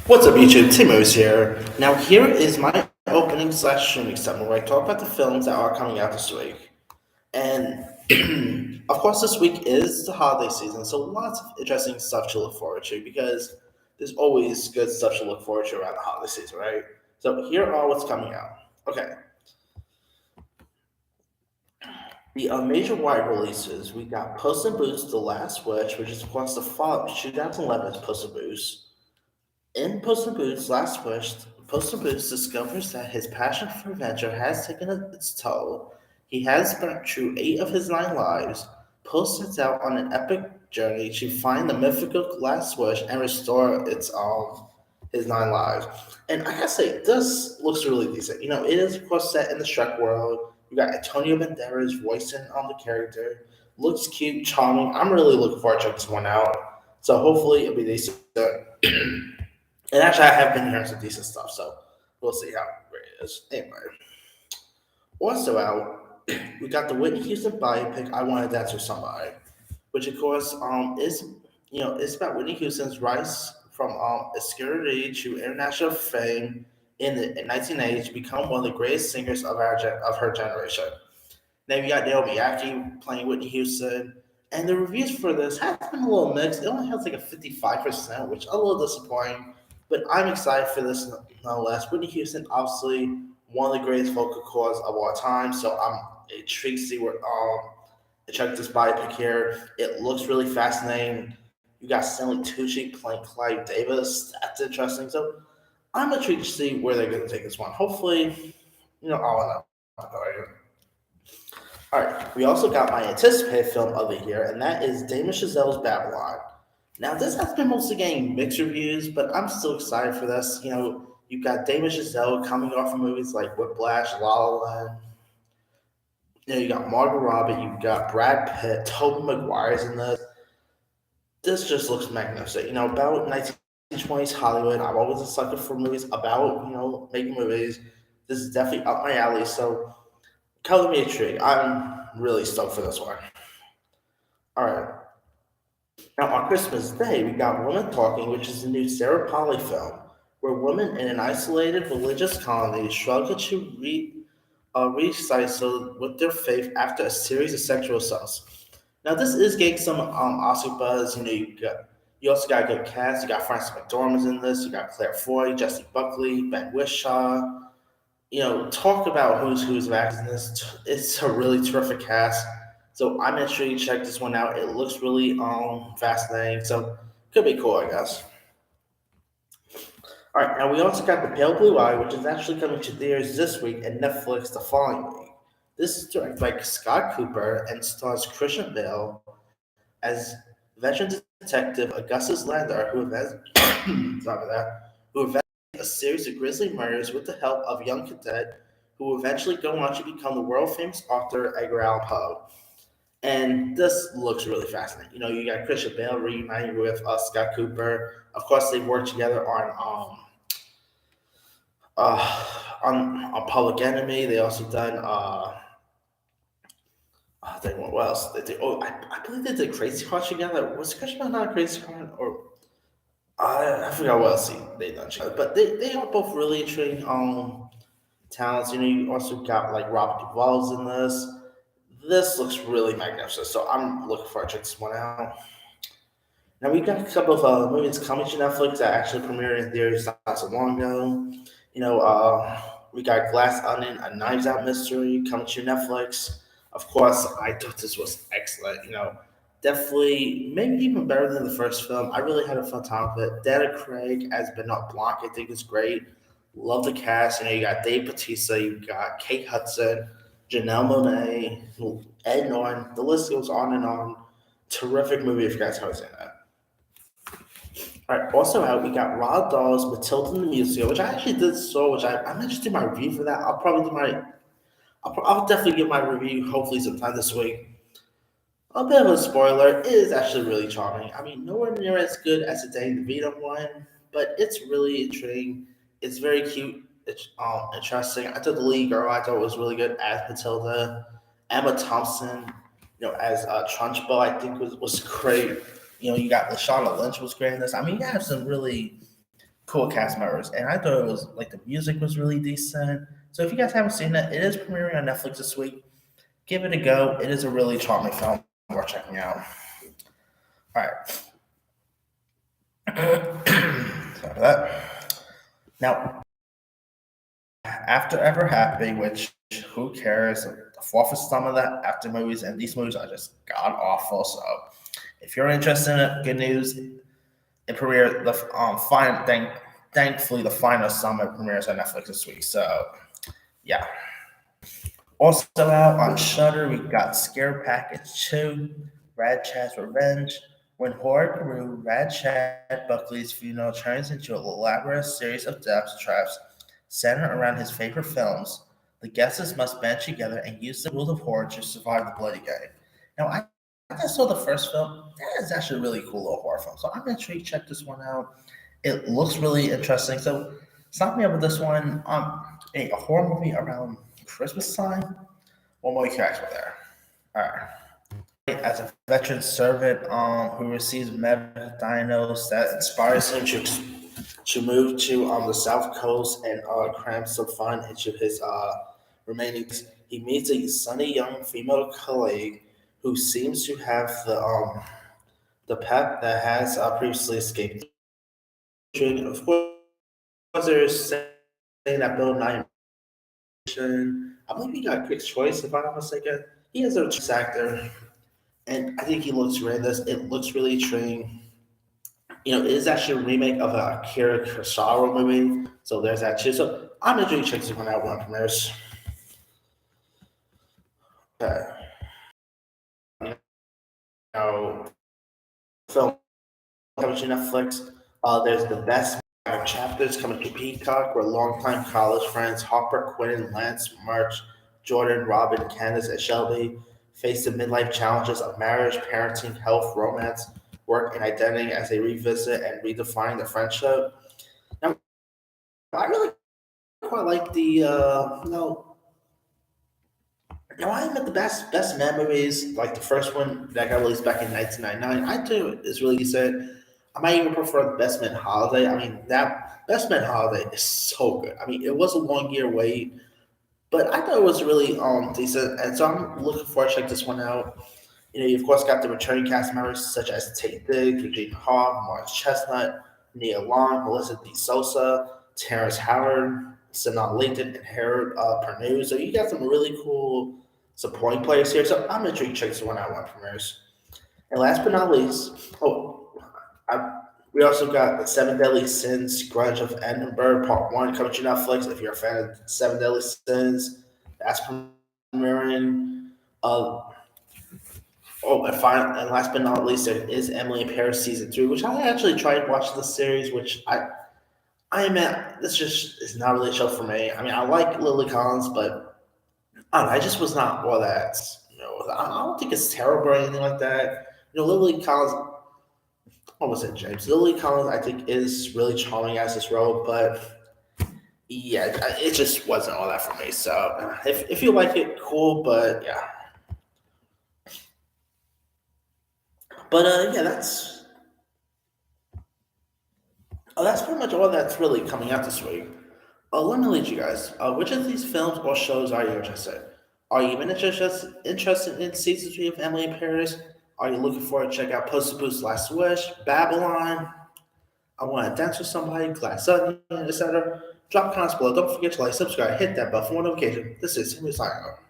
What's up, YouTube? Timo's here. Now, here is my opening slash streaming segment where I talk about the films that are coming out this week. And of course, this week is the holiday season, so lots of interesting stuff to look forward to because there's always good stuff to look forward to around the holiday season, right? So, here are what's coming out. Okay, the major wide releases we got Puss in Boots: The Last Wish, which is of course the fall 2011's Puss in Boots. In Puss in Boots' Last Wish, Puss in Boots discovers that his passion for adventure has taken its toll. He has burnt through 8 of his 9 lives. Puss sets out on an epic journey to find the mythical Last Wish and restore his 9 lives. And I gotta say, this looks really decent. It is of course set in the Shrek world. You got Antonio Banderas voicing on the character. Looks cute, charming. I'm really looking forward to checking this one out. So hopefully it'll be decent. And actually, I have been hearing some decent stuff, so we'll see how great it is. Anyway, also out, we got the Whitney Houston biopic "I Want to Dance with Somebody," which of course is it's about Whitney Houston's rise from obscurity to international fame in the 1980s to become one of the greatest singers of her generation. Now you got Naomi Ackie playing Whitney Houston, and the reviews for this have been a little mixed. It only has like a 55%, which is a little disappointing. But I'm excited for this nonetheless. Whitney Houston, obviously one of the greatest vocal cords of all time, so I'm intrigued to see what check this biopic here. It looks really fascinating. You got Stanley Tucci playing Clive Davis. That's interesting. So I'm intrigued to see where they're going to take this one. Hopefully, all in all. All right, we also got my anticipated film of the year, and that is Damon Chazelle's Babylon. Now, this has been mostly getting mixed reviews, but I'm still excited for this. You've got Damon Chazelle coming off of movies like Whiplash, La La Land. You got Margot Robbie, you've got Brad Pitt, Tobey Maguire's in this. This just looks magnificent. About 1920s Hollywood. I'm always a sucker for movies about, making movies. This is definitely up my alley, so color me intrigued. I'm really stoked for this one. All right. Now, on Christmas Day, we got Women Talking, which is a new Sarah Polley film, where women in an isolated religious colony struggle to reconcile with their faith after a series of sexual assaults. Now, this is getting some Oscar buzz. You also got a good cast. You got Frances McDormand in this. You got Claire Foy, Jesse Buckley, Ben Whishaw. Talk about who's of actors in this. It's a really terrific cast. So I'm intrigued to check this one out. It looks really fascinating. So could be cool, I guess. All right, now we also got The Pale Blue Eye, which is actually coming to theaters this week and Netflix the following week. This is directed by Scott Cooper and stars Christian Bale as veteran detective Augustus Lander, sorry about that, who investigates a series of grisly murders with the help of young cadet who will eventually go on to become the world famous author Edgar Allan Poe. And this looks really fascinating. You got Christian Bale reuniting with Scott Cooper. Of course, they worked together on Public Enemy. They also done I think what else? They did, I believe they did Crazy Heart together. Was Christian Bale not a Crazy Heart or I forgot what else they done together. But they are both really intriguing talents. You also got like Robert Duvall's in this. This looks really magnificent. So I'm looking forward to check this one out. Now we got a couple of movies coming to Netflix that actually premiered in theaters not so long ago. We got Glass Onion, a Knives Out mystery coming to Netflix. Of course, I thought this was excellent. Definitely maybe even better than the first film. I really had a fun time with it. Dana Craig as Benoit Blanc, I think is great. Love the cast. You got Dave Bautista, you got Kate Hudson, Janelle Monae, Ed Norton. The list goes on and on. Terrific movie if you guys haven't seen that. All right, also out, we got Roald Dahl's Matilda the Musical, which I actually did saw, which I might just do my review for that. I'll definitely give my review hopefully sometime this week. A bit of a spoiler, it is actually really charming. I mean, nowhere near as good as the Danny DeVito one, but it's really intriguing. It's very cute. It's interesting. I thought the lead girl I thought was really good as Matilda. Emma Thompson, as Trunchbull, I think was great. You got Lashana Lynch was great in this. I mean, you have some really cool cast members, and I thought it was like the music was really decent. So if you guys haven't seen it, it is premiering on Netflix this week. Give it a go. It is a really charming film worth checking out. All right. Sorry for that. Now, After Ever Happy, which who cares? The fourth is some of the after movies, and these movies are just god awful. So, if you're interested in it, good news. It premiered thankfully the final summer premieres on Netflix this week. So, yeah. Also out on Shudder, we got Scare Package 2, Rad Chad's Revenge. When horror grew, Rad Chad Buckley's funeral turns into an elaborate series of death traps centered around his favorite films. The guests must band together and use the rules of horror to survive the bloody game. Now, I saw the first film. That is actually a really cool little horror film. So I'm going to check this one out. It looks really interesting. So sign me up with this one. A horror movie around Christmas time. What more you can ask for there? All right. As a veteran servant who receives medical diagnosis that inspires him to move to the South Coast and cram some fun into his remaining. He meets a sunny young female colleague who seems to have the pet that has previously escaped. Of course, there's saying that Bill Nye. I believe he got Critics' Choice, if I'm not mistaken. He is a choice actor, and I think he looks great in this. It looks really intriguing. It is actually a remake of a Akira Kurosawa movie, so there's that too. So I'm enjoying checking this one out when it premieres. Okay. Film coming to Netflix. There's the best chapters coming to Peacock, where longtime college friends Hopper, Quinn, Lance, March, Jordan, Robin, Candace, and Shelby face the midlife challenges of marriage, parenting, health, romance, work, and identity as they revisit and redefine their friendship. Now, I really quite like the I admit the best man movies, like the first one that got released back in 1999. I do is really decent. I might even prefer Best Man Holiday. I mean, that Best Man Holiday is so good. I mean, it was a long year wait, but I thought it was really decent, and so I'm looking forward to check this one out. You of course got the returning cast members such as Tate Diggs, Regina Hall, Morris Chestnut, Nia Long, Melissa D. Sosa, Terrence Howard, Sanaa Lathan, and Harold Pernew. So you got some really cool supporting players here. So I'm intrigued to check this one out when it premieres. And last but not least, we also got the Seven Deadly Sins, Grudge of Edinburgh, Part 1 coming to Netflix. If you're a fan of Seven Deadly Sins, that's premiering. And last but not least, there is Emily in Paris Season 3, which I actually tried watching the series, which I admit, this just is not really a show for me. I mean, I like Lily Collins, but I just was not all that. I don't think it's terrible or anything like that. Lily Collins, what was it, James? Lily Collins, I think, is really charming as this role, but yeah, it just wasn't all that for me. So if you like it, cool, but yeah. But yeah, that's pretty much all that's really coming out this week. Let me lead you guys. Which of these films or shows are you interested in? Are you even interested in season 3 of Emily in Paris? Are you looking forward to check out Puss in Boots Last Wish, Babylon, I Want to Dance with Somebody, Glass Onion, etc.? Drop comments below. Don't forget to like, subscribe, hit that bell for more notification. This is Henry signing off.